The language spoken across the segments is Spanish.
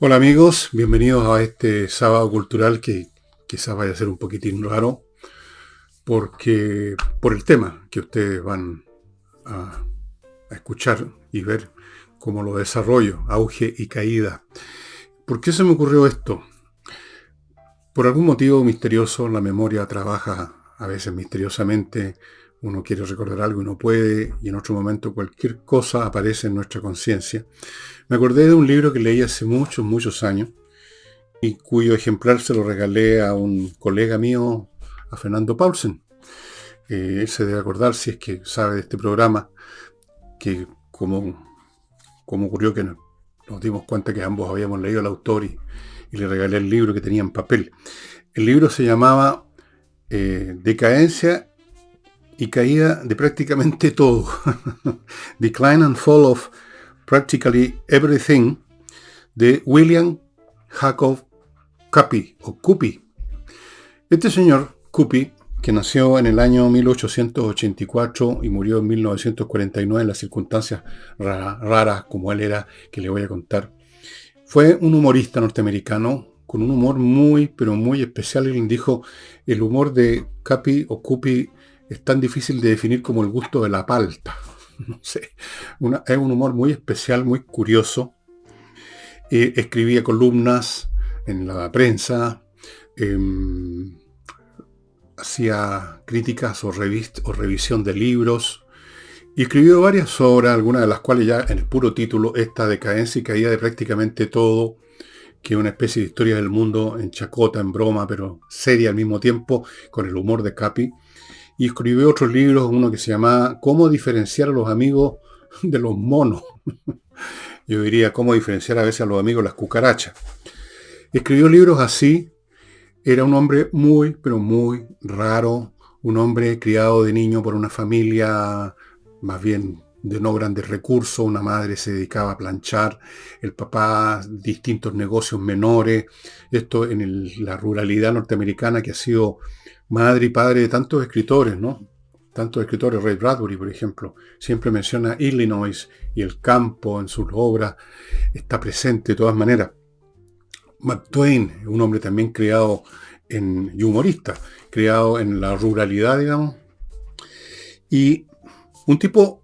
Hola amigos, bienvenidos a este sábado cultural que quizás vaya a ser un poquitín raro porque por el tema que ustedes van a, a escuchar y ver cómo lo desarrollo, auge y caída. ¿Por qué se me ocurrió esto? Por algún motivo misterioso la memoria trabaja a veces misteriosamente, uno quiere recordar algo y no puede, y en otro momento cualquier cosa aparece en nuestra conciencia. Me acordé de un libro que leí hace muchos, muchos años y cuyo ejemplar se lo regalé a un colega mío, a Fernando Paulsen. Él se debe acordar, si es que sabe de este programa, que como ocurrió que nos dimos cuenta que ambos habíamos leído al autor y le regalé el libro que tenía en papel. El libro se llamaba Decadencia y caída de prácticamente todo. Decline and Fall of Practically Everything, de William Jacob Cuppy, o Cuppy. Este señor, Cuppy, que nació en el año 1884 y murió en 1949 en las circunstancias raras como él era, que le voy a contar, fue un humorista norteamericano con un humor muy, pero muy especial. Él dijo, el humor de Cuppy o Cuppy es tan difícil de definir como el gusto de la palta. No sé, es un humor muy especial, muy curioso. Escribía columnas en la prensa, eh, hacía críticas o revisión de libros y escribió varias obras, algunas de las cuales ya en el puro título, esta decadencia y caída de prácticamente todo, que es una especie de historia del mundo en chacota, en broma, pero seria al mismo tiempo, con el humor de Capi. Y escribió otros libros, uno que se llama Cómo diferenciar a los amigos de los monos. Yo diría cómo diferenciar a veces a los amigos de las cucarachas. Escribió libros así. Era un hombre muy, pero muy raro, un hombre criado de niño por una familia más bien de no grandes recursos, una madre se dedicaba a planchar, el papá distintos negocios menores, esto en la ruralidad norteamericana que ha sido madre y padre de tantos escritores, ¿no? Tantos escritores, Ray Bradbury, por ejemplo, siempre menciona Illinois y el campo en sus obras, está presente de todas maneras. Mark Twain, un hombre también y humorista, criado en la ruralidad, digamos, y un tipo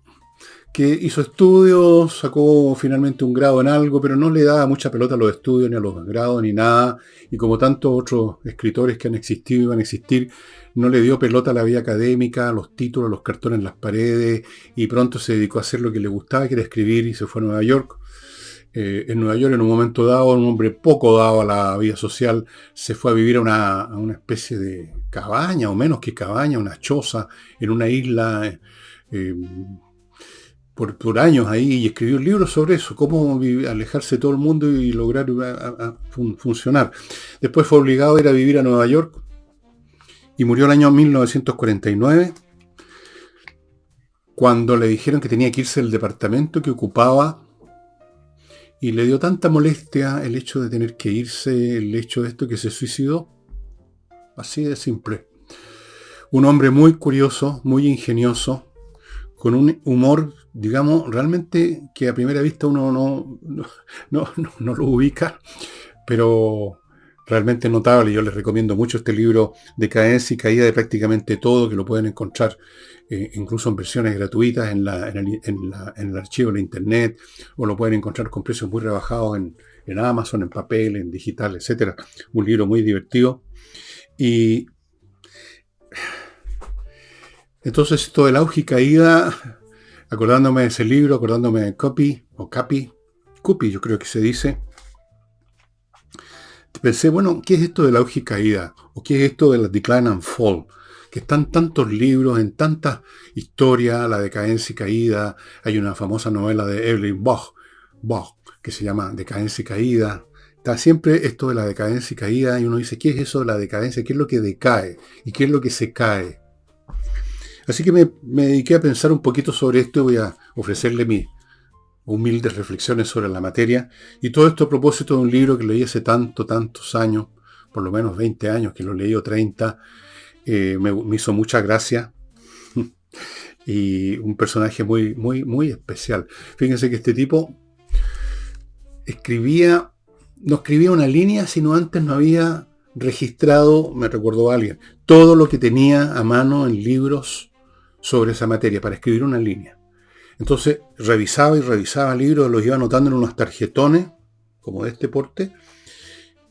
que hizo estudios, sacó finalmente un grado en algo, pero no le daba mucha pelota a los estudios, ni a los grados, ni nada, y como tantos otros escritores que han existido y van a existir, no le dio pelota a la vida académica, a los títulos, los cartones en las paredes, y pronto se dedicó a hacer lo que le gustaba, que era escribir, y se fue a Nueva York. En Nueva York, en un momento dado, un hombre poco dado a la vida social, se fue a vivir a una especie de cabaña, o menos que cabaña, una choza, en una isla, eh, por años ahí, y escribió un libro sobre eso, cómo alejarse de todo el mundo y lograr funcionar. Después fue obligado a ir a vivir a Nueva York y murió el año 1949, cuando le dijeron que tenía que irse del departamento que ocupaba. Y le dio tanta molestia el hecho de tener que irse, el hecho de esto, que se suicidó. Así de simple. Un hombre muy curioso, muy ingenioso, con un humor, digamos, realmente que a primera vista uno no lo ubica, pero realmente notable. Yo les recomiendo mucho este libro, Decadencia y Caída de prácticamente todo, que lo pueden encontrar incluso en versiones gratuitas en el archivo de internet, o lo pueden encontrar con precios muy rebajados en Amazon, en papel, en digital, etcétera. Un libro muy divertido. Y entonces esto del auge y caída, acordándome de ese libro, acordándome de Copy, o Capi, Cupi yo creo que se dice, pensé, bueno, ¿qué es esto de la auge y caída? ¿O qué es esto de la decline and fall? Que están tantos libros, en tantas historias, la decadencia y caída. Hay una famosa novela de Evelyn Boch, que se llama Decadencia y caída. Está siempre esto de la decadencia y caída, y uno dice, ¿qué es eso de la decadencia? ¿Qué es lo que decae? ¿Y qué es lo que se cae? Así que me dediqué a pensar un poquito sobre esto y voy a ofrecerle mis humildes reflexiones sobre la materia. Y todo esto a propósito de un libro que leí hace tantos años, por lo menos 20 años, que lo leí o 30, me hizo mucha gracia y un personaje muy especial. Fíjense que este tipo escribía no escribía una línea, sino antes no había registrado, me recordó alguien, todo lo que tenía a mano en libros sobre esa materia para escribir una línea. Entonces revisaba y revisaba libros, los iba anotando en unos tarjetones, como de este porte,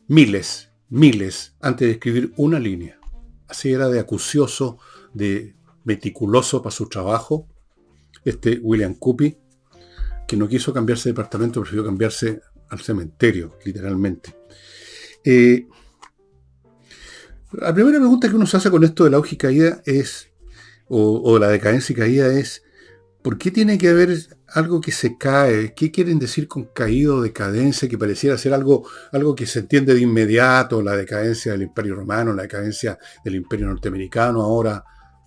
miles, antes de escribir una línea. Así era de acucioso, de meticuloso para su trabajo, William Cupey, que no quiso cambiarse de departamento, prefirió cambiarse al cementerio, literalmente. La primera pregunta que uno se hace con esto de la auge y caída es, o la decadencia y caída es, ¿por qué tiene que haber algo que se cae? ¿Qué quieren decir con caído o decadencia? Que pareciera ser algo que se entiende de inmediato, la decadencia del Imperio Romano, la decadencia del Imperio Norteamericano. Ahora,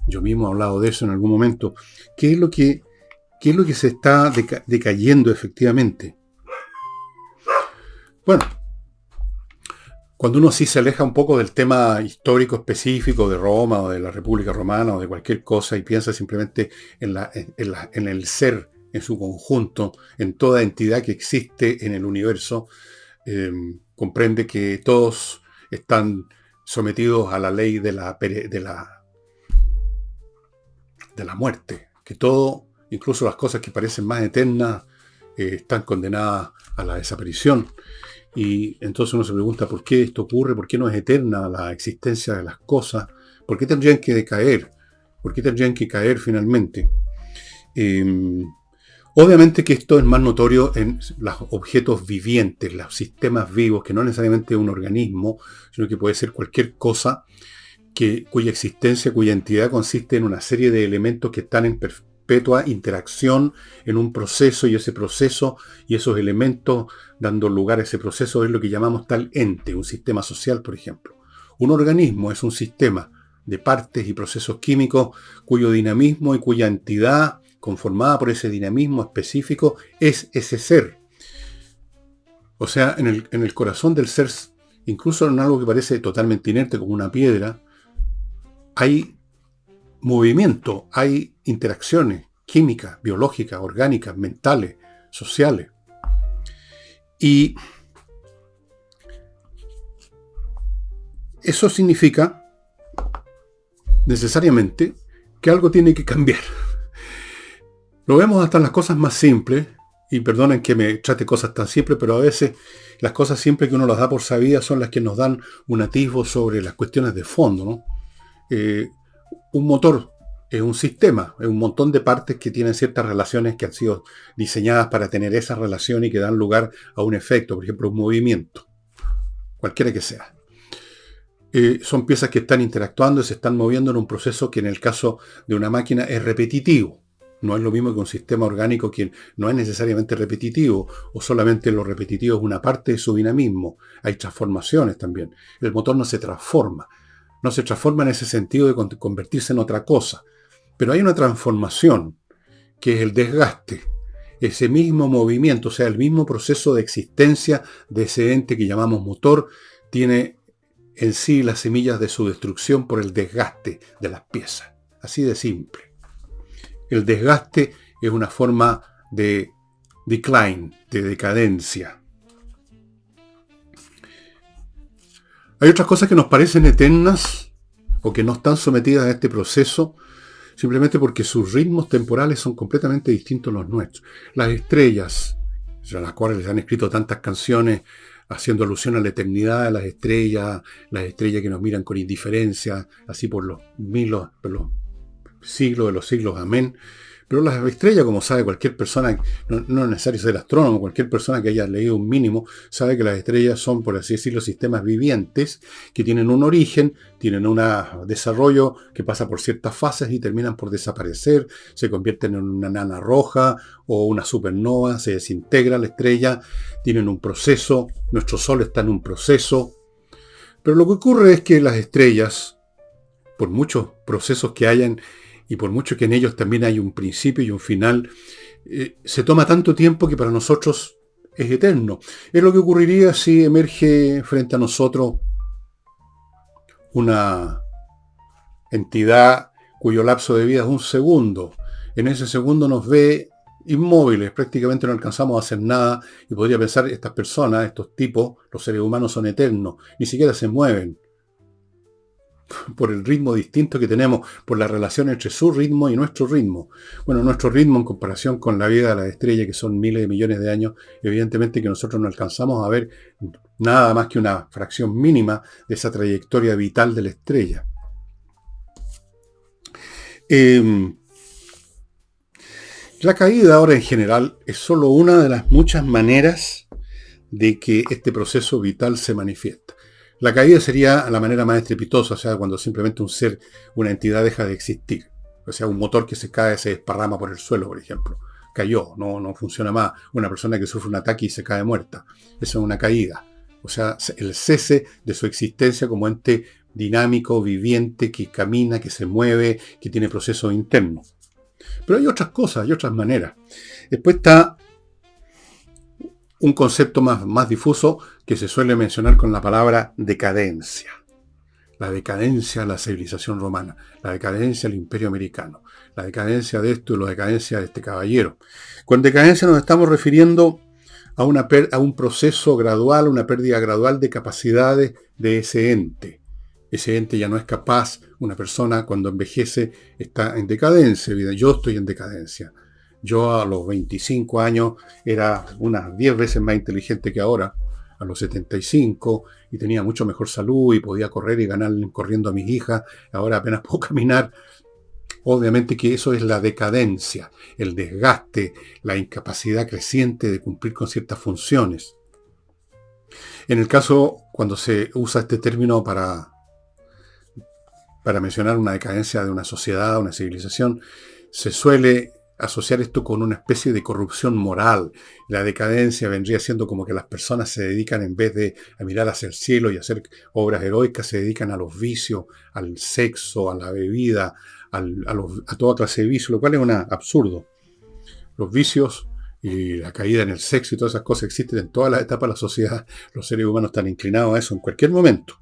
yo mismo he hablado de eso en algún momento. ¿Qué es lo que se está decayendo efectivamente? Bueno, cuando uno sí se aleja un poco del tema histórico específico de Roma o de la República Romana o de cualquier cosa y piensa simplemente en el ser, en su conjunto, en toda entidad que existe en el universo, comprende que todos están sometidos a la ley de la muerte, que todo, incluso las cosas que parecen más eternas, están condenadas a la desaparición. Y entonces uno se pregunta por qué esto ocurre, por qué no es eterna la existencia de las cosas, por qué tendrían que decaer, por qué tendrían que caer finalmente. Obviamente que esto es más notorio en los objetos vivientes, los sistemas vivos, que no necesariamente es un organismo, sino que puede ser cualquier cosa cuya existencia, cuya entidad consiste en una serie de elementos que están en perpetua interacción en un proceso, y ese proceso y esos elementos dando lugar a ese proceso es lo que llamamos tal ente, un sistema social, por ejemplo. Un organismo es un sistema de partes y procesos químicos cuyo dinamismo y cuya entidad conformada por ese dinamismo específico es ese ser. O sea, en el corazón del ser, incluso en algo que parece totalmente inerte como una piedra, hay movimiento, hay interacciones químicas, biológicas, orgánicas, mentales, sociales. Y eso significa necesariamente que algo tiene que cambiar. Lo vemos hasta en las cosas más simples, y perdonen que me trate cosas tan simples, pero a veces las cosas simples que uno las da por sabidas son las que nos dan un atisbo sobre las cuestiones de fondo, ¿no? Un motor es un sistema, es un montón de partes que tienen ciertas relaciones que han sido diseñadas para tener esa relación y que dan lugar a un efecto, por ejemplo, un movimiento, cualquiera que sea. Son piezas que están interactuando y se están moviendo en un proceso que en el caso de una máquina es repetitivo. No es lo mismo que un sistema orgánico que no es necesariamente repetitivo, o solamente lo repetitivo es una parte de su dinamismo. Hay transformaciones también. El motor no se transforma. No se transforma en ese sentido de convertirse en otra cosa. Pero hay una transformación, que es el desgaste. Ese mismo movimiento, o sea, el mismo proceso de existencia de ese ente que llamamos motor, tiene en sí las semillas de su destrucción por el desgaste de las piezas. Así de simple. El desgaste es una forma de decline, de decadencia. Hay otras cosas que nos parecen eternas o que no están sometidas a este proceso simplemente porque sus ritmos temporales son completamente distintos a los nuestros. Las estrellas, a las cuales les han escrito tantas canciones haciendo alusión a la eternidad de las estrellas que nos miran con indiferencia, así por los siglos de los siglos, amén. Pero las estrellas, como sabe cualquier persona, no es necesario ser astrónomo, cualquier persona que haya leído un mínimo, sabe que las estrellas son, por así decirlo, sistemas vivientes que tienen un origen, tienen un desarrollo que pasa por ciertas fases y terminan por desaparecer, se convierten en una nana roja o una supernova, se desintegra la estrella, tienen un proceso, nuestro Sol está en un proceso. Pero lo que ocurre es que las estrellas, por muchos procesos que hayan, y por mucho que en ellos también hay un principio y un final, se toma tanto tiempo que para nosotros es eterno. Es lo que ocurriría si emerge frente a nosotros una entidad cuyo lapso de vida es un segundo. En ese segundo nos ve inmóviles, prácticamente no alcanzamos a hacer nada y podría pensar, estas personas, estos tipos, los seres humanos son eternos, ni siquiera se mueven por el ritmo distinto que tenemos, por la relación entre su ritmo y nuestro ritmo. Bueno, nuestro ritmo en comparación con la vida de las estrellas, que son miles de millones de años, evidentemente que nosotros no alcanzamos a ver nada más que una fracción mínima de esa trayectoria vital de la estrella. La caída ahora en general es solo una de las muchas maneras de que este proceso vital se manifiesta. La caída sería la manera más estrepitosa, o sea, cuando simplemente un ser, una entidad deja de existir. O sea, un motor que se cae, se desparrama por el suelo, por ejemplo. Cayó, no funciona más. Una persona que sufre un ataque y se cae muerta. Eso es una caída. O sea, el cese de su existencia como ente dinámico, viviente, que camina, que se mueve, que tiene procesos internos. Pero hay otras cosas, hay otras maneras. Después está un concepto más difuso que se suele mencionar con la palabra decadencia. La decadencia de la civilización romana, la decadencia del imperio americano, la decadencia de esto y la decadencia de este caballero. Con decadencia nos estamos refiriendo a un proceso gradual, una pérdida gradual de capacidades de ese ente. Ese ente ya no es capaz, una persona cuando envejece está en decadencia. Yo estoy en decadencia. Yo a los 25 años era unas 10 veces más inteligente que ahora, a los 75, y tenía mucho mejor salud y podía correr y ganar corriendo a mis hijas. Ahora apenas puedo caminar. Obviamente que eso es la decadencia, el desgaste, la incapacidad creciente de cumplir con ciertas funciones. En el caso, cuando se usa este término para mencionar una decadencia de una sociedad, una civilización, se suele asociar esto con una especie de corrupción moral. La decadencia vendría siendo como que las personas se dedican, en vez de a mirar hacia el cielo y hacer obras heroicas, se dedican a los vicios, al sexo, a la bebida, a toda clase de vicios, lo cual es un absurdo. Los vicios y la caída en el sexo y todas esas cosas existen en todas las etapas de la sociedad. Los seres humanos están inclinados a eso en cualquier momento.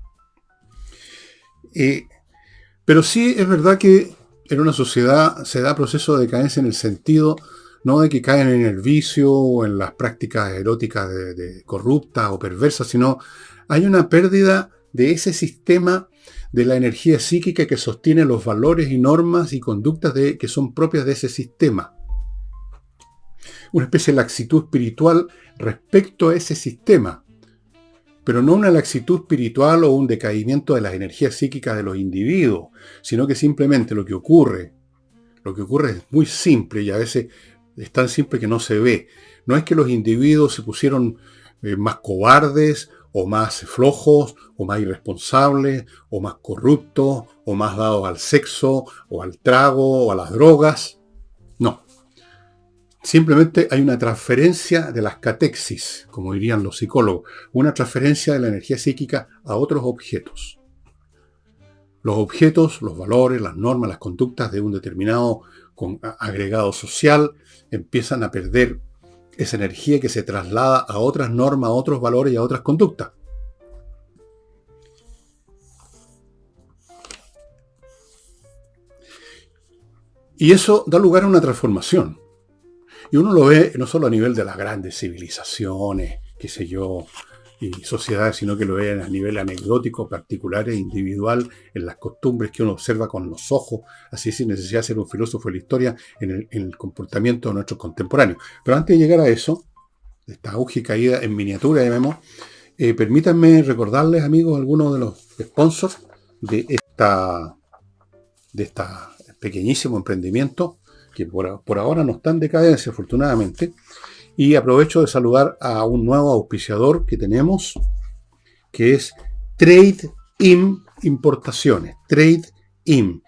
Pero sí es verdad que en una sociedad se da proceso de decadencia en el sentido no de que caen en el vicio o en las prácticas eróticas de corruptas o perversas, sino hay una pérdida de ese sistema de la energía psíquica que sostiene los valores y normas y conductas que son propias de ese sistema. Una especie de laxitud espiritual respecto a ese sistema. Pero no una laxitud espiritual o un decaimiento de las energías psíquicas de los individuos, sino que simplemente lo que ocurre es muy simple y a veces es tan simple que no se ve. No es que los individuos se pusieron más cobardes o más flojos o más irresponsables o más corruptos o más dados al sexo o al trago o a las drogas. No. Simplemente hay una transferencia de las catexis, como dirían los psicólogos, una transferencia de la energía psíquica a otros objetos. Los objetos, los valores, las normas, las conductas de un determinado agregado social empiezan a perder esa energía que se traslada a otras normas, a otros valores y a otras conductas. Y eso da lugar a una transformación. Y uno lo ve no solo a nivel de las grandes civilizaciones, qué sé yo, y sociedades, sino que lo ve a nivel anecdótico, particular e individual, en las costumbres que uno observa con los ojos, así sin necesidad de ser un filósofo de la historia, en el comportamiento de nuestros contemporáneos. Pero antes de llegar a eso, esta auge y caída en miniatura, llamemos, permítanme recordarles, amigos, algunos de los sponsors de este pequeñísimo emprendimiento, que por ahora no está en decadencia, afortunadamente. Y aprovecho de saludar a un nuevo auspiciador que tenemos, que es Trade-in Importaciones. Trade-in.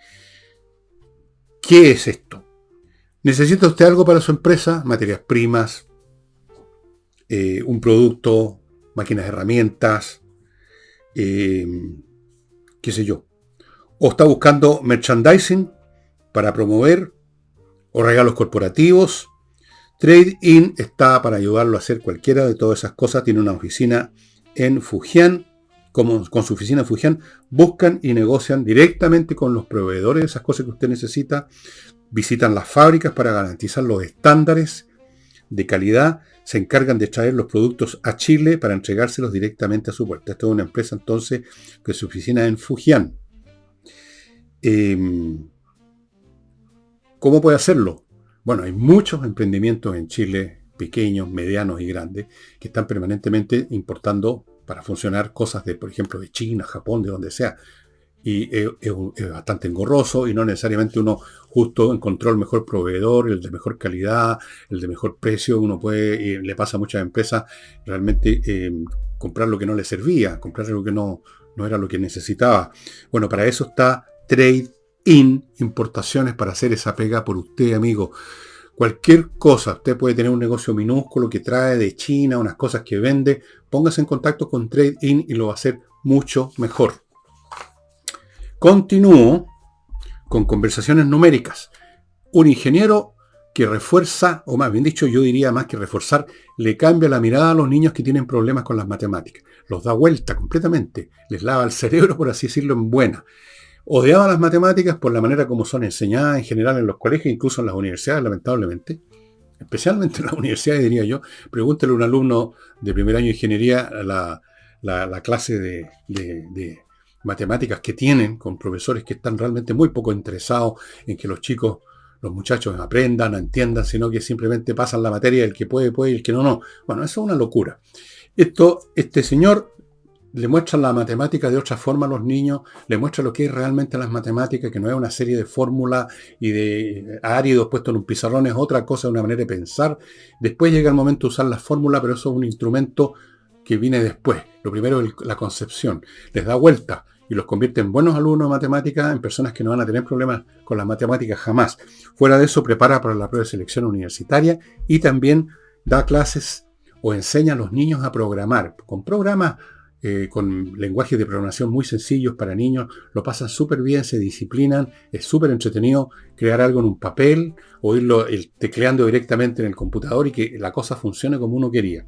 ¿Qué es esto? ¿Necesita usted algo para su empresa? Materias primas, un producto, máquinas, herramientas, qué sé yo. ¿O está buscando merchandising para promover o regalos corporativos? Trade-in está para ayudarlo a hacer cualquiera de todas esas cosas. Tiene una oficina en Fujian. Con su oficina en Fujian buscan y negocian directamente con los proveedores de esas cosas que usted necesita. visitan las fábricas para garantizar los estándares de calidad, se encargan de traer los productos a Chile para entregárselos directamente a su puerta. Esto es una empresa entonces que su oficina es en Fujian. ¿Cómo puede hacerlo? Bueno, hay muchos emprendimientos en Chile, pequeños, medianos y grandes, que están permanentemente importando para funcionar cosas de, por ejemplo, de China, Japón, de donde sea. Y es bastante engorroso y no necesariamente uno justo encontró el mejor proveedor, el de mejor calidad, el de mejor precio. Uno puede, y le pasa a muchas empresas, realmente comprar lo que no le servía, comprar lo que no era lo que necesitaba. Bueno, para eso está Trade-in, importaciones, para hacer esa pega por usted, amigo. Cualquier cosa, usted puede tener un negocio minúsculo que trae de China, unas cosas que vende, póngase en contacto con Trade-in y lo va a hacer mucho mejor. Continúo con conversaciones numéricas. Un ingeniero que refuerza, o más bien dicho, yo diría más que reforzar, le cambia la mirada a los niños que tienen problemas con las matemáticas. Los da vuelta completamente, les lava el cerebro, por así decirlo, en buena. Odiaba las matemáticas por la manera como son enseñadas en general en los colegios, incluso en las universidades, lamentablemente. Especialmente en las universidades, diría yo. Pregúntele a un alumno de primer año de ingeniería la clase de matemáticas que tienen con profesores que están realmente muy poco interesados en que los chicos, los muchachos aprendan, entiendan, sino que simplemente pasan la materia, el que puede y el que no. Bueno, eso es una locura. Este señor le muestra la matemática de otra forma a los niños, le muestra lo que es realmente las matemáticas, que no es una serie de fórmulas y de áridos puestos en un pizarrón, es otra cosa, una manera de pensar. Después llega el momento de usar las fórmulas, pero eso es un instrumento que viene después. Lo primero es la concepción. Les da vuelta y los convierte en buenos alumnos de matemáticas, en personas que no van a tener problemas con las matemáticas jamás. Fuera de eso, prepara para la prueba de selección universitaria y también da clases o enseña a los niños a programar. Con programas, con lenguajes de programación muy sencillos para niños, lo pasan súper bien, se disciplinan, es súper entretenido crear algo en un papel o irlo tecleando directamente en el computador y que la cosa funcione como uno quería.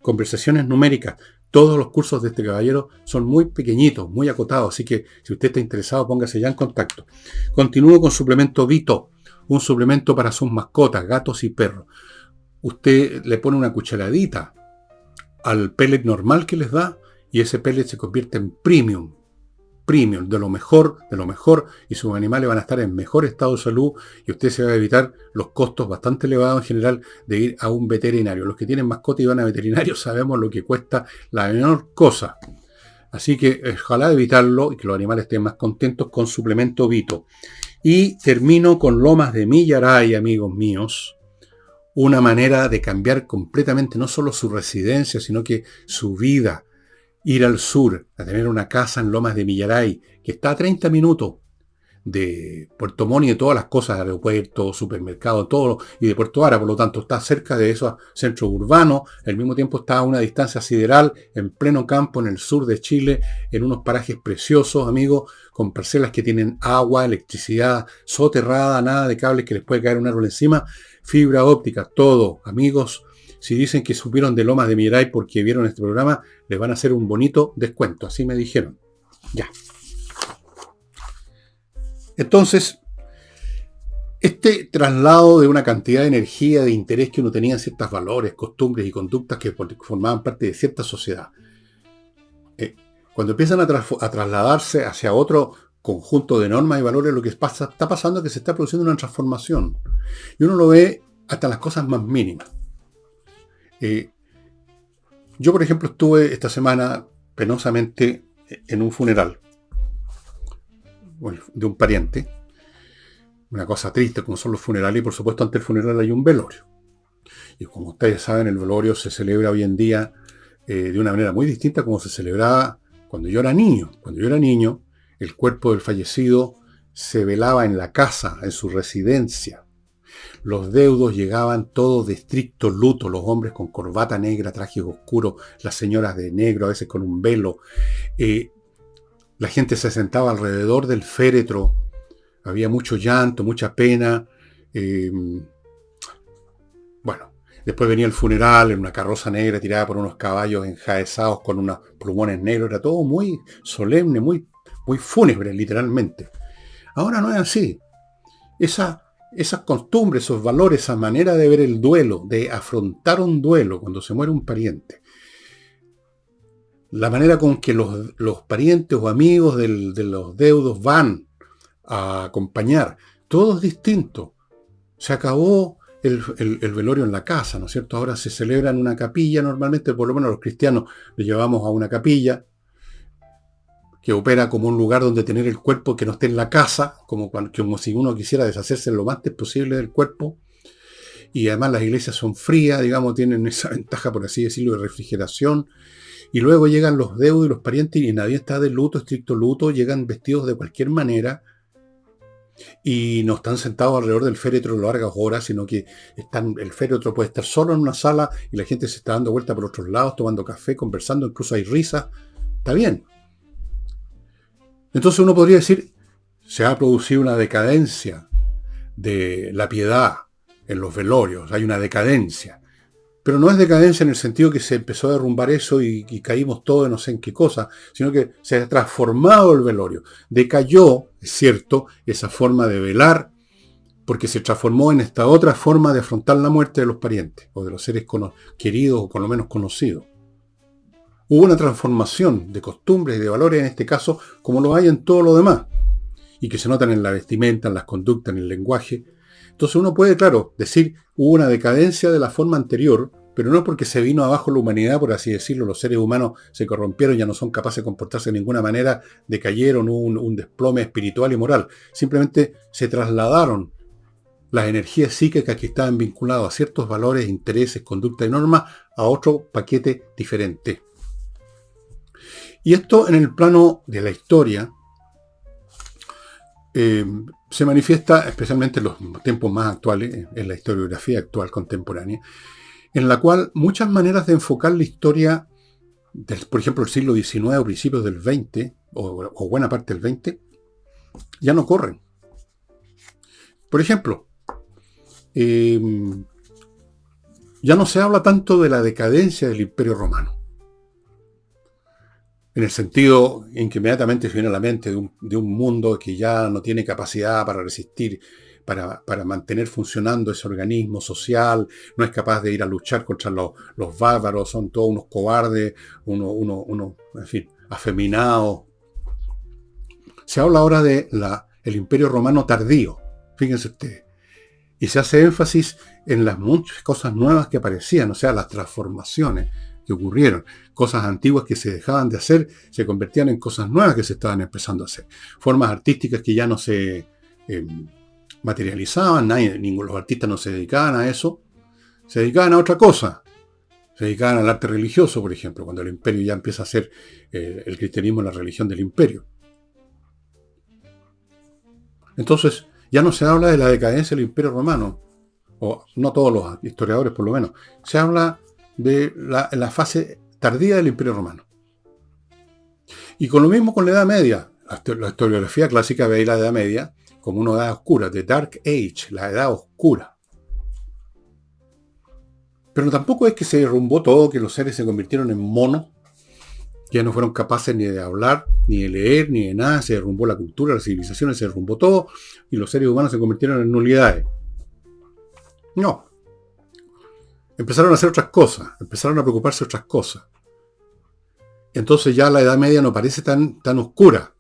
Conversaciones numéricas. Todos los cursos de este caballero son muy pequeñitos, muy acotados, así que si usted está interesado, póngase ya en contacto. Continúo con suplemento Vito, un suplemento para sus mascotas, gatos y perros. Usted le pone una cucharadita al pellet normal que les da y ese pellet se convierte en premium, de lo mejor, y sus animales van a estar en mejor estado de salud y usted se va a evitar los costos bastante elevados en general de ir a un veterinario. Los que tienen mascota y van a veterinario sabemos lo que cuesta la menor cosa. Así que ojalá evitarlo y que los animales estén más contentos con suplemento Vito. Y termino con Lomas de Millaray, amigos míos. Una manera de cambiar completamente no solo su residencia, sino que su vida. Ir al sur, a tener una casa en Lomas de Millaray, que está a 30 minutos de Puerto Montt y de todas las cosas, aeropuerto, supermercado, todo, y de Puerto Ara, por lo tanto está cerca de esos centros urbanos, al mismo tiempo está a una distancia sideral, en pleno campo, en el sur de Chile, en unos parajes preciosos, amigos, con parcelas que tienen agua, electricidad soterrada, nada de cables que les puede caer un árbol encima, fibra óptica, todo, amigos. Si dicen que supieron de Lomas de Millaray porque vieron este programa, les van a hacer un bonito descuento. Así me dijeron. Ya. Entonces, este traslado de una cantidad de energía, de interés que uno tenía en ciertos valores, costumbres y conductas que formaban parte de cierta sociedad, cuando empiezan a trasladarse hacia otro conjunto de normas y valores, lo que está pasando es que se está produciendo una transformación. Y uno lo ve hasta en las cosas más mínimas. Yo, por ejemplo, estuve esta semana penosamente en un funeral de un pariente. Una cosa triste como son los funerales, y por supuesto ante el funeral hay un velorio. Y como ustedes saben, el velorio se celebra hoy en día de una manera muy distinta como se celebraba cuando yo era niño. Cuando yo era niño, el cuerpo del fallecido se velaba en la casa, en su residencia. Los deudos llegaban todos de estricto luto, los hombres con corbata negra, trajes oscuros, las señoras de negro, a veces con un velo. La gente se sentaba alrededor del féretro, había mucho llanto, mucha pena. Bueno, después venía el funeral en una carroza negra tirada por unos caballos enjaezados con unos plumones negros, era todo muy solemne, muy fúnebre, literalmente. Ahora no es así. esas costumbres, esos valores, esa manera de ver el duelo, de afrontar un duelo cuando se muere un pariente, la manera con que los parientes o amigos de los deudos van a acompañar, todo es distinto. Se acabó el velorio en la casa, ¿no es cierto? Ahora se celebra en una capilla, normalmente, por lo menos los cristianos le llevamos a una capilla que opera como un lugar donde tener el cuerpo que no esté en la casa, como si uno quisiera deshacerse lo más antes posible del cuerpo. Y además las iglesias son frías, digamos, tienen esa ventaja, por así decirlo, de refrigeración. Y luego llegan los deudos y los parientes y nadie está de luto, estricto luto, llegan vestidos de cualquier manera y no están sentados alrededor del féretro largas horas, sino que el féretro puede estar solo en una sala y la gente se está dando vuelta por otros lados, tomando café, conversando, incluso hay risas. Está bien. Entonces uno podría decir, se ha producido una decadencia de la piedad en los velorios, hay una decadencia. Pero no es decadencia en el sentido que se empezó a derrumbar eso y caímos todos no sé en qué cosa, sino que se ha transformado el velorio. Decayó, es cierto, esa forma de velar, porque se transformó en esta otra forma de afrontar la muerte de los parientes, o de los seres queridos, o por lo menos conocidos. Hubo una transformación de costumbres y de valores en este caso, como lo hay en todo lo demás, y que se notan en la vestimenta, en las conductas, en el lenguaje. Entonces uno puede, claro, decir, hubo una decadencia de la forma anterior, pero no porque se vino abajo la humanidad, por así decirlo, los seres humanos se corrompieron, ya no son capaces de comportarse de ninguna manera, decayeron, hubo un desplome espiritual y moral. Simplemente se trasladaron las energías psíquicas que estaban vinculadas a ciertos valores, intereses, conductas y normas a otro paquete diferente. Y esto en el plano de la historia, se manifiesta especialmente en los tiempos más actuales, en la historiografía actual contemporánea, en la cual muchas maneras de enfocar la historia, por ejemplo, el siglo XIX o principios del XX, o buena parte del XX, ya no corren. Por ejemplo, ya no se habla tanto de la decadencia del Imperio Romano, en el sentido en que inmediatamente se viene a la mente de un mundo que ya no tiene capacidad para resistir, para mantener funcionando ese organismo social, no es capaz de ir a luchar contra los bárbaros, son todos unos cobardes, unos en fin, afeminados. Se habla ahora de el Imperio Romano tardío, fíjense ustedes, y se hace énfasis en las muchas cosas nuevas que aparecían, o sea, las transformaciones que ocurrieron. Cosas antiguas que se dejaban de hacer se convertían en cosas nuevas que se estaban empezando a hacer. Formas artísticas que ya no se materializaban, los artistas no se dedicaban a eso, se dedicaban a otra cosa. Se dedicaban al arte religioso, por ejemplo, cuando el imperio ya empieza a ser el cristianismo la religión del imperio. Entonces, ya no se habla de la decadencia del Imperio Romano, o no todos los historiadores por lo menos, se habla de la fase tardía del Imperio Romano. Y con lo mismo con la Edad Media. La historiografía clásica ve la Edad Media como una edad oscura, the Dark Age, la edad oscura. Pero tampoco es que se derrumbó todo, que los seres se convirtieron en monos, que ya no fueron capaces ni de hablar, ni de leer, ni de nada, se derrumbó la cultura, las civilizaciones, se derrumbó todo, y los seres humanos se convirtieron en nulidades. No. Empezaron a hacer otras cosas, empezaron a preocuparse de otras cosas. Entonces ya la Edad Media no parece tan oscura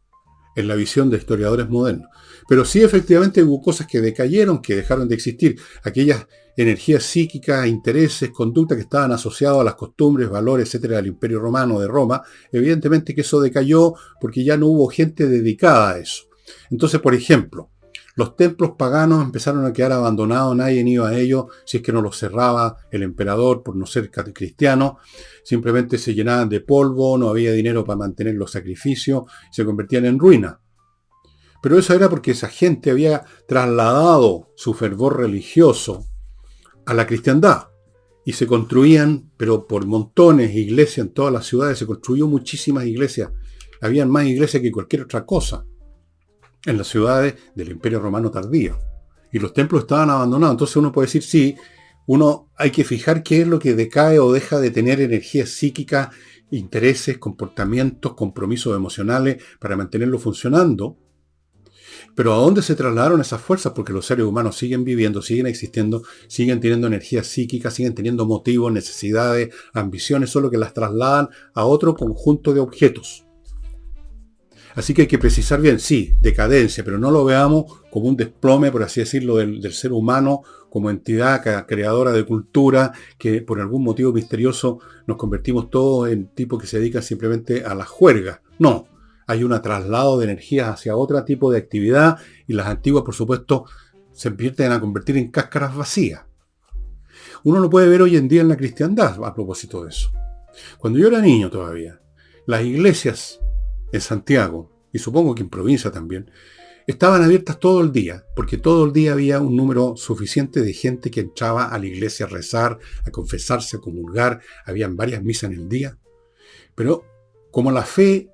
en la visión de historiadores modernos. Pero sí, efectivamente, hubo cosas que decayeron, que dejaron de existir. Aquellas energías psíquicas, intereses, conductas que estaban asociadas a las costumbres, valores, etcétera, del Imperio Romano, de Roma, evidentemente que eso decayó porque ya no hubo gente dedicada a eso. Entonces, por ejemplo, los templos paganos empezaron a quedar abandonados, nadie iba a ellos, si es que no los cerraba el emperador por no ser cristiano, simplemente se llenaban de polvo, no había dinero para mantener los sacrificios, se convertían en ruina. Pero eso era porque esa gente había trasladado su fervor religioso a la cristiandad. Y se construían, pero por montones, iglesias en todas las ciudades, se construyó muchísimas iglesias. Habían más iglesias que cualquier otra cosa en las ciudades del Imperio Romano tardío. Y los templos estaban abandonados. Entonces uno puede decir, sí, hay que fijar qué es lo que decae o deja de tener energía psíquica, intereses, comportamientos, compromisos emocionales para mantenerlo funcionando. Pero ¿a dónde se trasladaron esas fuerzas? Porque los seres humanos siguen viviendo, siguen existiendo, siguen teniendo energía psíquica, siguen teniendo motivos, necesidades, ambiciones, solo que las trasladan a otro conjunto de objetos. Así que hay que precisar bien, sí, decadencia, pero no lo veamos como un desplome, por así decirlo, del ser humano como entidad creadora de cultura, que por algún motivo misterioso nos convertimos todos en tipos que se dedican simplemente a la juerga. No, hay un traslado de energías hacia otro tipo de actividad y las antiguas, por supuesto, se empiezan a convertir en cáscaras vacías. Uno lo puede ver hoy en día en la cristiandad a propósito de eso. Cuando yo era niño todavía, las iglesias en Santiago, y supongo que en provincia también, estaban abiertas todo el día, porque todo el día había un número suficiente de gente que entraba a la iglesia a rezar, a confesarse, a comulgar, habían varias misas en el día. Pero como la fe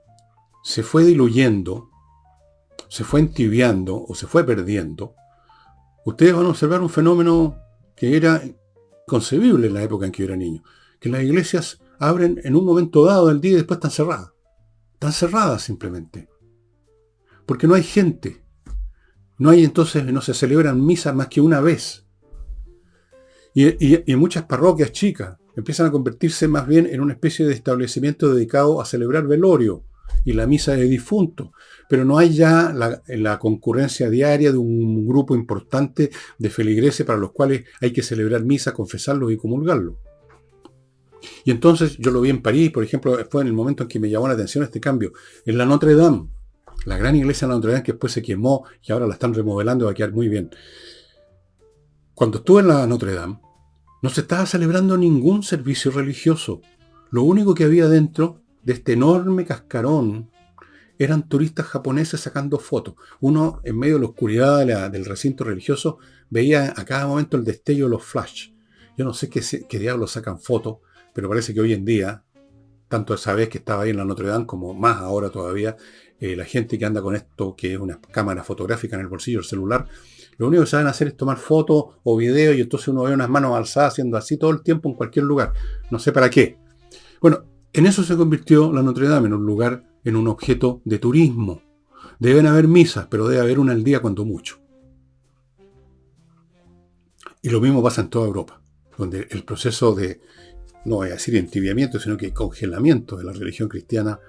se fue diluyendo, se fue entibiando o se fue perdiendo, ustedes van a observar un fenómeno que era inconcebible en la época en que yo era niño, que las iglesias abren en un momento dado del día y después están cerradas. Están cerradas simplemente. Porque no hay gente. No hay entonces, no se celebran misas más que una vez. Y muchas parroquias chicas empiezan a convertirse más bien en una especie de establecimiento dedicado a celebrar velorio y la misa de difuntos. Pero no hay ya la concurrencia diaria de un grupo importante de feligreses para los cuales hay que celebrar misa, confesarlos y comulgarlos. Y entonces yo lo vi en París, por ejemplo, fue en el momento en que me llamó la atención este cambio. En la Notre Dame, la gran iglesia de la Notre Dame que después se quemó y ahora la están remodelando y va a quedar muy bien. Cuando estuve en la Notre Dame, no se estaba celebrando ningún servicio religioso. Lo único que había dentro de este enorme cascarón eran turistas japoneses sacando fotos. Uno, en medio de la oscuridad del recinto religioso, veía a cada momento el destello de los flash. Yo no sé qué diablos sacan fotos, pero parece que hoy en día, tanto esa vez que estaba ahí en la Notre Dame, como más ahora todavía, la gente que anda con esto, que es una cámara fotográfica en el bolsillo del celular, lo único que saben hacer es tomar fotos o videos y entonces uno ve unas manos alzadas haciendo así todo el tiempo en cualquier lugar. No sé para qué. Bueno, en eso se convirtió la Notre Dame, en un lugar, en un objeto de turismo. Deben haber misas, pero debe haber una al día cuando mucho. Y lo mismo pasa en toda Europa, donde el proceso de, no voy a decir entibiamiento, sino que congelamiento de la religión cristiana.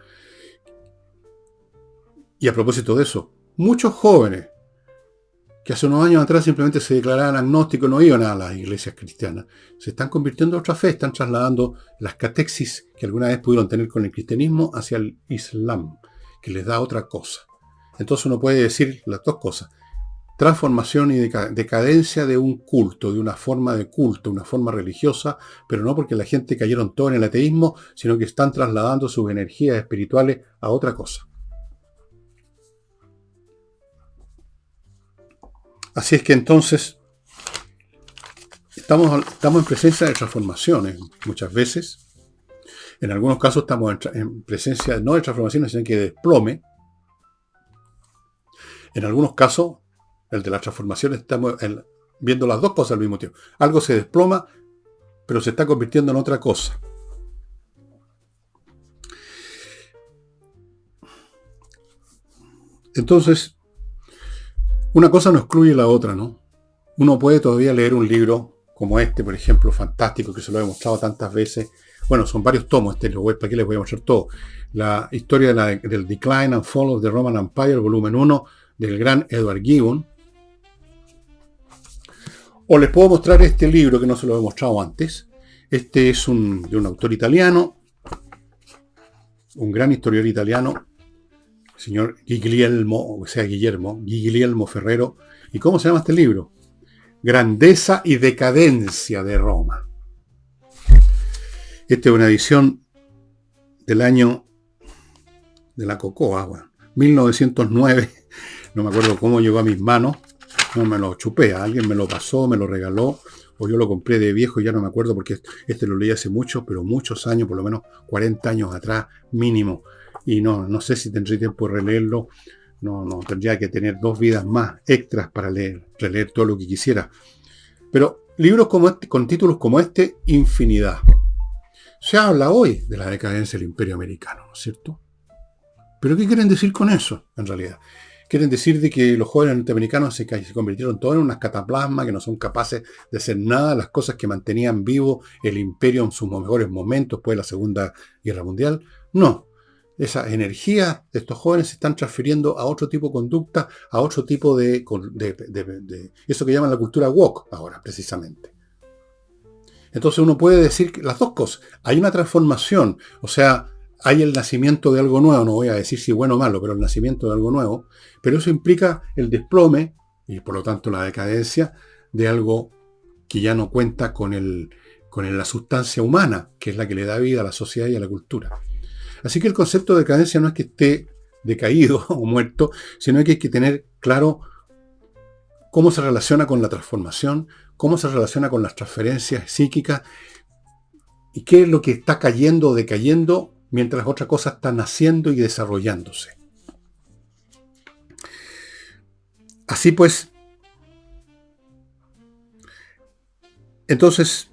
Y a propósito de eso, muchos jóvenes que hace unos años atrás simplemente se declaraban agnósticos, no iban a las iglesias cristianas, se están convirtiendo en otra fe, están trasladando las catexis que alguna vez pudieron tener con el cristianismo hacia el islam, que les da otra cosa. Entonces uno puede decir las dos cosas: transformación y decadencia de un culto, de una forma de culto, una forma religiosa, pero no porque la gente cayeron todo en el ateísmo, sino que están trasladando sus energías espirituales a otra cosa. Así es que entonces estamos en presencia de transformaciones muchas veces. En algunos casos estamos en presencia no de transformaciones, sino que de desplome. En algunos casos, el de las transformaciones, estamos viendo las dos cosas al mismo tiempo. Algo se desploma, pero se está convirtiendo en otra cosa. Entonces, una cosa no excluye la otra, ¿no? Uno puede todavía leer un libro como este, por ejemplo, fantástico, que se lo he mostrado tantas veces. Bueno, son varios tomos, ¿para qué les voy a mostrar todo? La historia del Decline and Fall of the Roman Empire, volumen 1, del gran Edward Gibbon. O les puedo mostrar este libro que no se lo he mostrado antes. Este es de un autor italiano, un gran historiador italiano, el señor Guglielmo Ferrero. ¿Y cómo se llama este libro? Grandeza y decadencia de Roma. Esta es una edición del año de la Cocoa, 1909. No me acuerdo cómo llegó a mis manos. No me lo chupé, alguien me lo pasó, me lo regaló, o yo lo compré de viejo y ya no me acuerdo porque este lo leí hace mucho, pero muchos años, por lo menos 40 años atrás mínimo. Y no sé si tendré tiempo de releerlo. No, tendría que tener 2 vidas más extras para releer todo lo que quisiera. Pero libros como este, con títulos como este, infinidad. Se habla hoy de la decadencia del Imperio Americano, ¿no es cierto? ¿Pero qué quieren decir con eso, en realidad? quieren decir de que los jóvenes norteamericanos se convirtieron todos en unas cataplasmas que no son capaces de hacer nada, las cosas que mantenían vivo el imperio en sus mejores momentos después de la Segunda Guerra Mundial. No, esas energías de estos jóvenes se están transfiriendo a otro tipo de conducta, a otro tipo de eso que llaman la cultura woke ahora, precisamente. Entonces uno puede decir que las dos cosas. Hay una transformación, o sea, hay el nacimiento de algo nuevo, no voy a decir si bueno o malo, pero el nacimiento de algo nuevo, pero eso implica el desplome, y por lo tanto la decadencia, de algo que ya no cuenta con la sustancia humana, que es la que le da vida a la sociedad y a la cultura. Así que el concepto de decadencia no es que esté decaído o muerto, sino que hay que tener claro cómo se relaciona con la transformación, cómo se relaciona con las transferencias psíquicas, y qué es lo que está cayendo o decayendo mientras otra cosa está naciendo y desarrollándose. Así pues, entonces,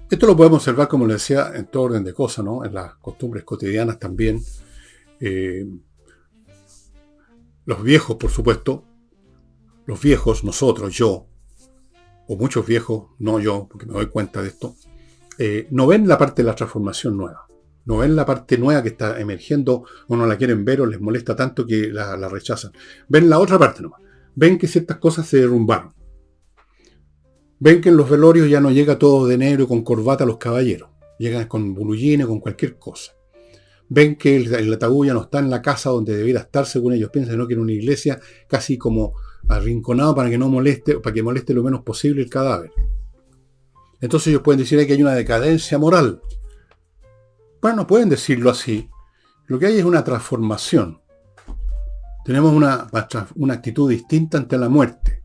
esto lo podemos observar, como le decía, en todo orden de cosas, ¿no? En las costumbres cotidianas también. Los viejos, por supuesto, los viejos, nosotros, yo, o muchos viejos, no yo, porque me doy cuenta de esto, no ven la parte de la transformación nueva. No ven la parte nueva que está emergiendo, o no la quieren ver, o les molesta tanto que la rechazan. Ven la otra parte nomás. Ven que ciertas cosas se derrumbaron. Ven que en los velorios ya no llega todo de negro con corbata los caballeros. Llegan con bulullines, con cualquier cosa. Ven que el ataúd ya no está en la casa donde debiera estar, según ellos piensan, sino que en una iglesia casi como arrinconado para que no moleste, para que moleste lo menos posible el cadáver. Entonces ellos pueden decir que hay una decadencia moral. Bueno, no pueden decirlo así. Lo que hay es una transformación. Tenemos una actitud distinta ante la muerte.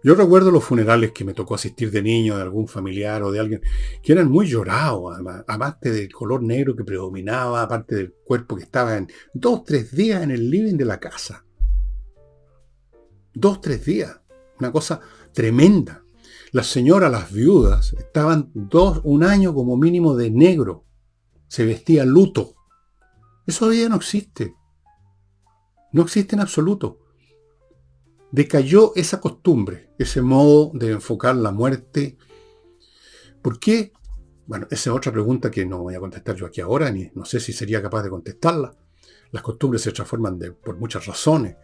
Yo recuerdo los funerales que me tocó asistir de niño, de algún familiar o de alguien, que eran muy llorados, además, aparte del color negro que predominaba, aparte del cuerpo que estaba en 2-3 días en el living de la casa. 2-3 días. Una cosa tremenda. Las señoras, las viudas, estaban un año como mínimo de negro. Se vestía luto. Eso hoy día no existe. No existe en absoluto. Decayó esa costumbre, ese modo de enfocar la muerte. ¿Por qué? Bueno, esa es otra pregunta que no voy a contestar yo aquí ahora, ni no sé si sería capaz de contestarla. Las costumbres se transforman por muchas razones.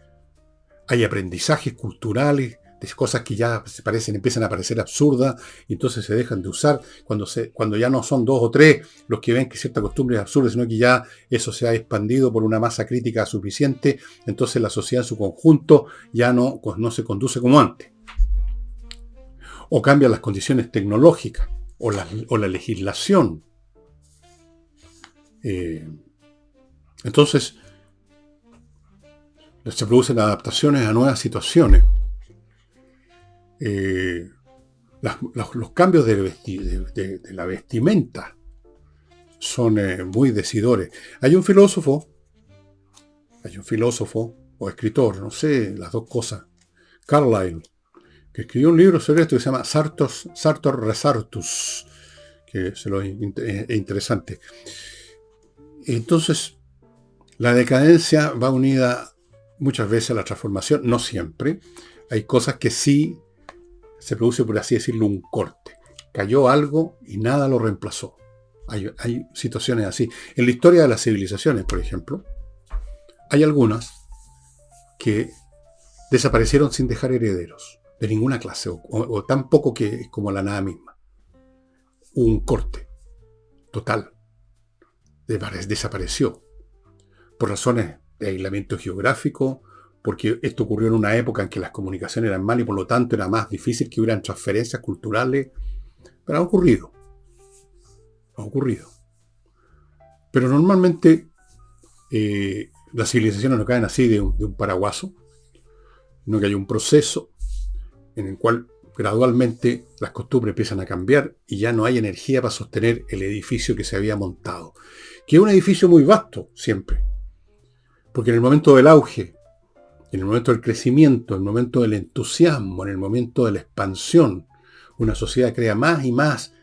Hay aprendizajes culturales de cosas que ya empiezan a parecer absurdas y entonces se dejan de usar cuando ya no son 2 o 3 los que ven que cierta costumbre es absurda, sino que ya eso se ha expandido por una masa crítica suficiente, entonces la sociedad en su conjunto ya no se conduce como antes. O cambian las condiciones tecnológicas o la legislación. Entonces se producen adaptaciones a nuevas situaciones. Los cambios de la vestimenta son muy decidores. Hay un filósofo o escritor, no sé, las dos cosas, Carlyle, que escribió un libro sobre esto que se llama Sartor Resartus, que es interesante. Entonces, la decadencia va unida muchas veces a la transformación, no siempre. Hay cosas que sí se produce, por así decirlo, un corte. Cayó algo y nada lo reemplazó. Hay situaciones así. En la historia de las civilizaciones, por ejemplo, hay algunas que desaparecieron sin dejar herederos de ninguna clase, o tan poco que es como la nada misma. Un corte total. Desapareció. Por razones de aislamiento geográfico, porque esto ocurrió en una época en que las comunicaciones eran malas y por lo tanto era más difícil que hubieran transferencias culturales. Pero ha ocurrido. Pero normalmente las civilizaciones no caen así de un paraguaso, sino que hay un proceso en el cual gradualmente las costumbres empiezan a cambiar y ya no hay energía para sostener el edificio que se había montado. Que es un edificio muy vasto siempre. Porque en el momento del auge, en el momento del crecimiento, en el momento del entusiasmo, en el momento de la expansión, una sociedad crea más y más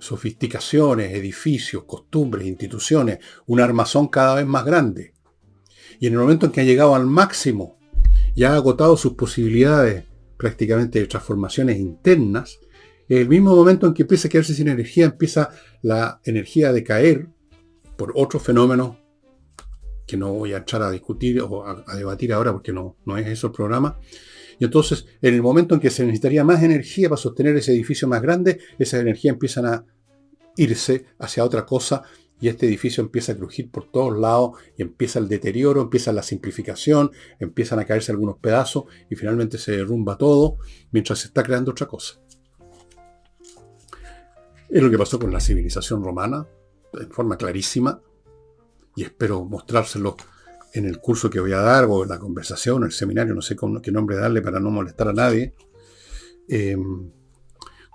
sofisticaciones, edificios, costumbres, instituciones, un armazón cada vez más grande. Y en el momento en que ha llegado al máximo y ha agotado sus posibilidades prácticamente de transformaciones internas, en el mismo momento en que empieza a quedarse sin energía, empieza la energía a decaer por otros fenómenos que no voy a echar a discutir o a debatir ahora porque no es eso el programa. Y entonces, en el momento en que se necesitaría más energía para sostener ese edificio más grande, esas energías empiezan a irse hacia otra cosa y este edificio empieza a crujir por todos lados y empieza el deterioro, empieza la simplificación, empiezan a caerse algunos pedazos y finalmente se derrumba todo mientras se está creando otra cosa. Es lo que pasó con la civilización romana, en forma clarísima, y espero mostrárselo en el curso que voy a dar, o en la conversación, o el seminario, no sé qué nombre darle para no molestar a nadie.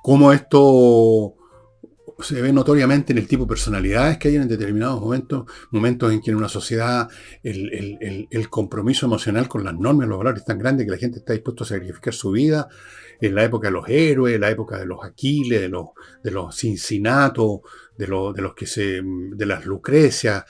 Cómo esto se ve notoriamente en el tipo de personalidades que hay en determinados momentos en que en una sociedad el compromiso emocional con las normas y los valores es tan grande que la gente está dispuesta a sacrificar su vida. En la época de los héroes, en la época de los Aquiles, de los Cincinnatos, de las Lucrecias.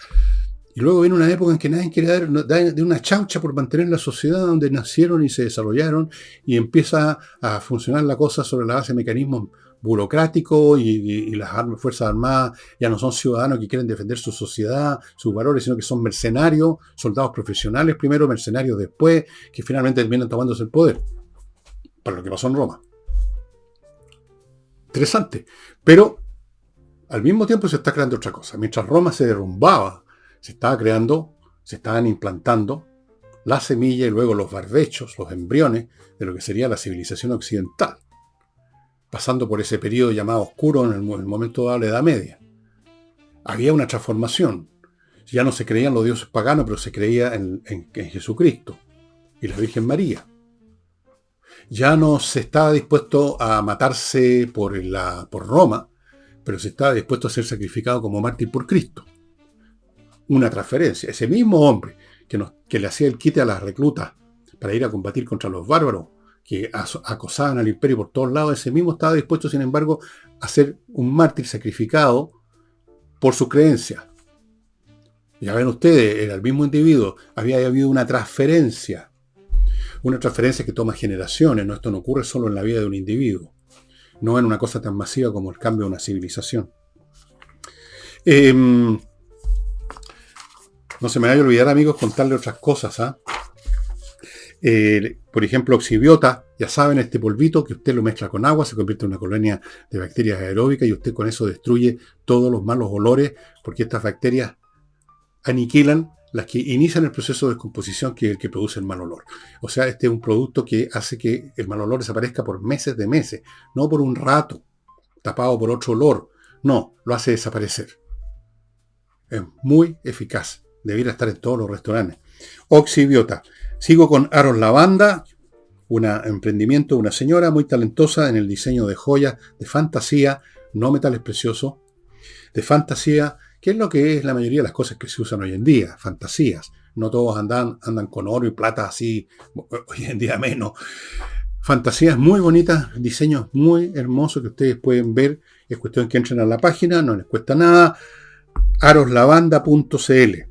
Y luego viene una época en que nadie quiere dar de una chaucha por mantener la sociedad donde nacieron y se desarrollaron, y empieza a funcionar la cosa sobre la base de mecanismos burocráticos y las fuerzas armadas ya no son ciudadanos que quieren defender su sociedad, sus valores, sino que son mercenarios, soldados profesionales primero, mercenarios después, que finalmente terminan tomándose el poder. Para lo que pasó en Roma. Interesante. Pero al mismo tiempo se está creando otra cosa. Mientras Roma se derrumbaba, se estaban implantando la semilla y luego los barbechos, los embriones de lo que sería la civilización occidental, pasando por ese periodo llamado oscuro en el momento dado de la Edad Media. Había una transformación. Ya no se creían los dioses paganos, pero se creía en Jesucristo y la Virgen María. Ya no se estaba dispuesto a matarse por Roma, pero se estaba dispuesto a ser sacrificado como mártir por Cristo. Una transferencia. Ese mismo hombre que le hacía el quite a las reclutas para ir a combatir contra los bárbaros que acosaban al imperio por todos lados, ese mismo estaba dispuesto, sin embargo, a ser un mártir sacrificado por su creencia. Ya ven ustedes, era el mismo individuo, había habido una transferencia que toma generaciones, ¿no? Esto no ocurre solo en la vida de un individuo, no en una cosa tan masiva como el cambio de una civilización. No se me vaya a olvidar, amigos, contarle otras cosas. Por ejemplo, Oxibiota, ya saben, este polvito que usted lo mezcla con agua, se convierte en una colonia de bacterias aeróbicas y usted con eso destruye todos los malos olores, porque estas bacterias aniquilan las que inician el proceso de descomposición, que es el que produce el mal olor. O sea, este es un producto que hace que el mal olor desaparezca por meses, no por un rato, tapado por otro olor. No, lo hace desaparecer. Es muy eficaz. Debiera estar en todos los restaurantes. Oxibiota. Sigo con Aros Lavanda, un emprendimiento de una señora muy talentosa en el diseño de joyas de fantasía, no metales preciosos, de fantasía, que es lo que es la mayoría de las cosas que se usan hoy en día, fantasías. No todos andan con oro y plata así, hoy en día menos. Fantasías muy bonitas, diseños muy hermosos que ustedes pueden ver. Es cuestión que entren a la página, no les cuesta nada, aroslavanda.cl.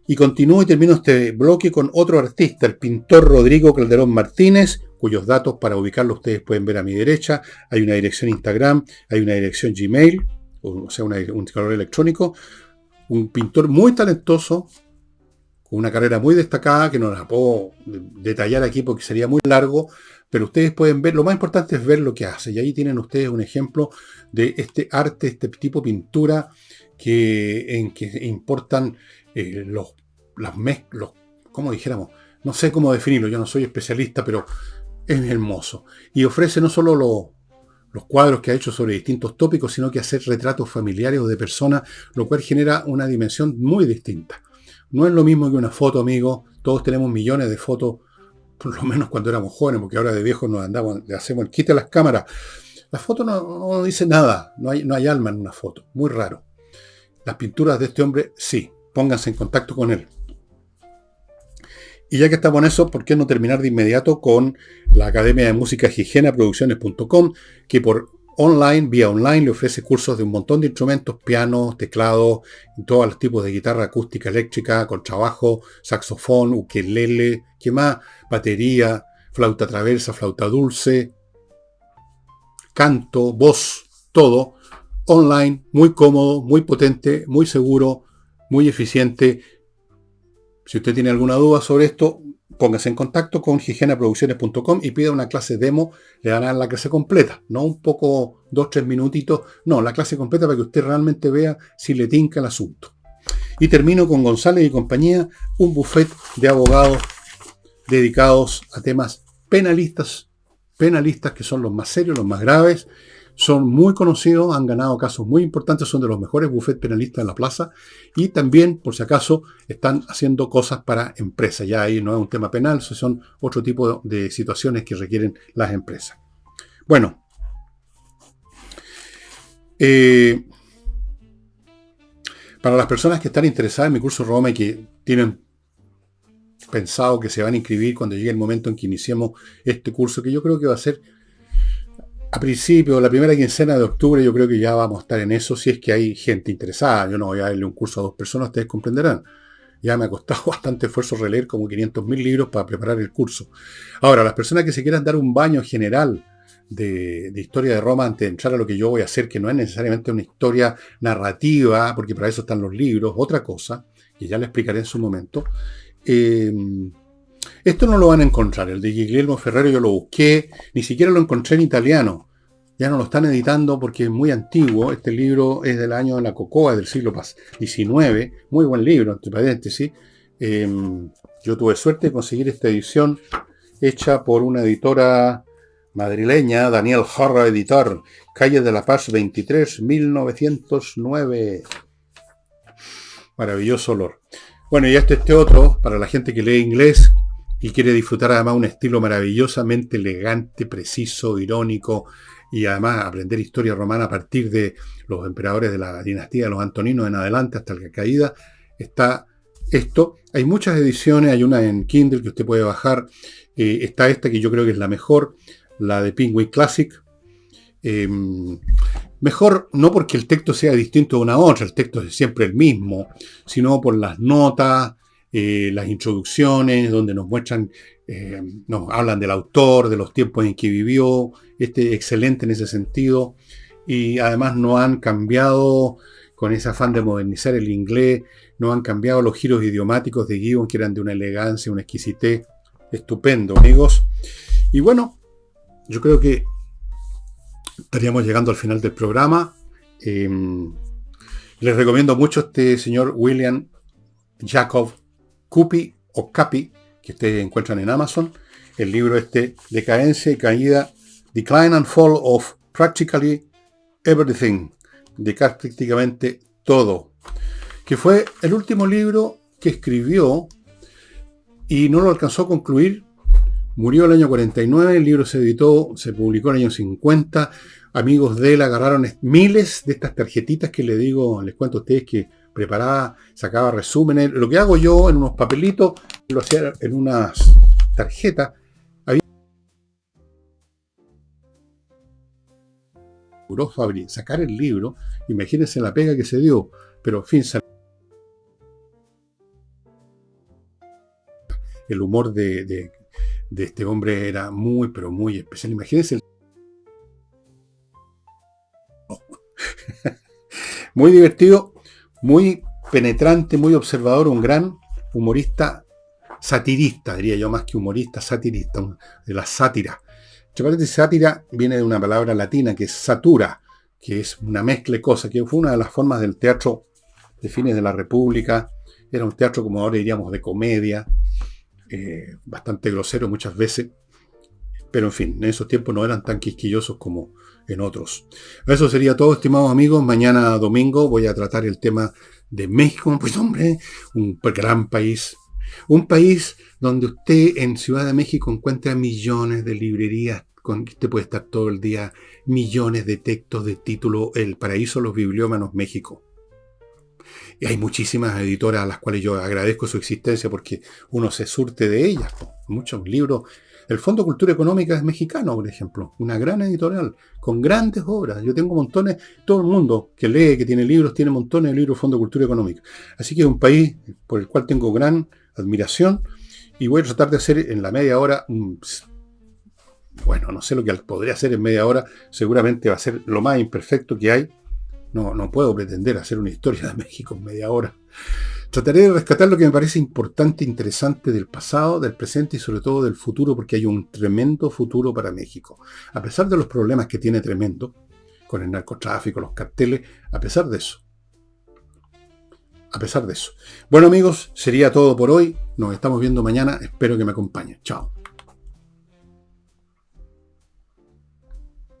Y continúo y termino este bloque con otro artista, el pintor Rodrigo Calderón Martínez, cuyos datos para ubicarlo ustedes pueden ver a mi derecha. Hay una dirección Instagram, hay una dirección Gmail, o sea, un correo electrónico. Un pintor muy talentoso, con una carrera muy destacada, que no la puedo detallar aquí porque sería muy largo, pero ustedes pueden ver, lo más importante es ver lo que hace. Y ahí tienen ustedes un ejemplo de este arte, este tipo de pintura en que importan como dijéramos, no sé cómo definirlo, yo no soy especialista, pero es hermoso. Y ofrece no solo los cuadros que ha hecho sobre distintos tópicos, sino que hacer retratos familiares o de personas, lo cual genera una dimensión muy distinta. No es lo mismo que una foto, amigos. Todos tenemos millones de fotos, por lo menos cuando éramos jóvenes, porque ahora de viejos le hacemos el quite a las cámaras. La foto no dice nada, no hay alma en una foto, muy raro. Las pinturas de este hombre, sí, pónganse en contacto con él. Y ya que estamos en eso, ¿por qué no terminar de inmediato con la Academia de Música Gigena Producciones.com, que por online, vía online, le ofrece cursos de un montón de instrumentos, pianos, teclados, todos los tipos de guitarra acústica, eléctrica, contrabajo, saxofón, ukelele, ¿qué más? Batería, flauta traversa, flauta dulce, canto, voz, todo, online, muy cómodo, muy potente, muy seguro, muy eficiente. Si usted tiene alguna duda sobre esto, póngase en contacto con gigenaproducciones.com y pida una clase demo. Le van a dar la clase completa, no un poco, 2-3 minutitos, no, la clase completa para que usted realmente vea si le tinca el asunto. Y termino con González y compañía, un buffet de abogados dedicados a temas penalistas que son los más serios, los más graves. Son muy conocidos, han ganado casos muy importantes, son de los mejores bufetes penalistas de la plaza y también, por si acaso, están haciendo cosas para empresas. Ya ahí no es un tema penal, son otro tipo de situaciones que requieren las empresas. Bueno, para las personas que están interesadas en mi curso Roma y que tienen pensado que se van a inscribir cuando llegue el momento en que iniciemos este curso, que yo creo que va a ser a principio, la primera quincena de octubre, yo creo que ya vamos a estar en eso, si es que hay gente interesada. Yo no voy a darle un curso a 2 personas, ustedes comprenderán. Ya me ha costado bastante esfuerzo releer como 500.000 libros para preparar el curso. Ahora, las personas que se quieran dar un baño general de historia de Roma antes de entrar a lo que yo voy a hacer, que no es necesariamente una historia narrativa, porque para eso están los libros, otra cosa, que ya le explicaré en su momento. Esto no lo van a encontrar. El de Guglielmo Ferrero yo lo busqué, ni siquiera lo encontré en italiano. Ya no lo están editando porque es muy antiguo. Este libro es del año de la Cocoa, del siglo XIX. Muy buen libro, entre paréntesis. Yo tuve suerte de conseguir esta edición hecha por una editora madrileña, Daniel Jarra Editor, Calle de la Paz 23, 1909. Maravilloso olor. Bueno, y este otro, para la gente que lee inglés y quiere disfrutar además un estilo maravillosamente elegante, preciso, irónico, y además aprender historia romana a partir de los emperadores de la dinastía de los Antoninos en adelante hasta la caída, está esto. Hay muchas ediciones, hay una en Kindle que usted puede bajar, está esta que yo creo que es la mejor, la de Penguin Classic. Mejor no porque el texto sea distinto de una a otra, el texto es siempre el mismo, sino por las notas, las introducciones, donde nos muestran, nos hablan del autor, de los tiempos en que vivió, excelente en ese sentido, y además no han cambiado, con ese afán de modernizar el inglés, no han cambiado los giros idiomáticos de Gibbon, que eran de una elegancia, una exquisitez, estupendo, amigos. Y bueno, yo creo que estaríamos llegando al final del programa. Les recomiendo mucho este señor William Jacob Cuppi o Capi, que ustedes encuentran en Amazon. El libro Decadencia y Caída, Decline and Fall of Practically Everything, de prácticamente todo, que fue el último libro que escribió y no lo alcanzó a concluir. Murió el año 49, el libro se editó, se publicó en el año 50. Amigos de él agarraron miles de estas tarjetitas que les cuento a ustedes que preparaba, sacaba resúmenes. Lo que hago yo en unos papelitos, lo hacía en unas tarjetas. Había sacar el libro, imagínense la pega que se dio, pero en fin, el humor de este hombre era muy, pero muy especial. Imagínense muy divertido, muy penetrante, muy observador, un gran humorista satirista, diría yo, más que humorista, satirista, de la sátira. Sátira viene de una palabra latina que es satura, que es una mezcla de cosas, que fue una de las formas del teatro de fines de la República. Era un teatro, como ahora diríamos, de comedia, bastante grosero muchas veces, pero en fin, en esos tiempos no eran tan quisquillosos como en otros. Eso sería todo, estimados amigos. Mañana domingo voy a tratar el tema de México. Pues hombre, un gran país. Un país donde usted en Ciudad de México encuentra millones de librerías con que usted puede estar todo el día, millones de textos de título El paraíso de los bibliómanos México. Y hay muchísimas editoras a las cuales yo agradezco su existencia porque uno se surte de ellas. Muchos libros El Fondo de Cultura Económica es mexicano, por ejemplo, una gran editorial, con grandes obras. Yo tengo montones, todo el mundo que lee, que tiene libros, tiene montones de libros del Fondo de Cultura Económica. Así que es un país por el cual tengo gran admiración y voy a tratar de hacer en la media hora, bueno, no sé lo que podría hacer en media hora, seguramente va a ser lo más imperfecto que hay. No puedo pretender hacer una historia de México en media hora. Trataré de rescatar lo que me parece importante, interesante del pasado, del presente y sobre todo del futuro, porque hay un tremendo futuro para México. A pesar de los problemas que tiene tremendo, con el narcotráfico, los carteles, a pesar de eso. Bueno amigos, sería todo por hoy. Nos estamos viendo mañana. Espero que me acompañen. Chao.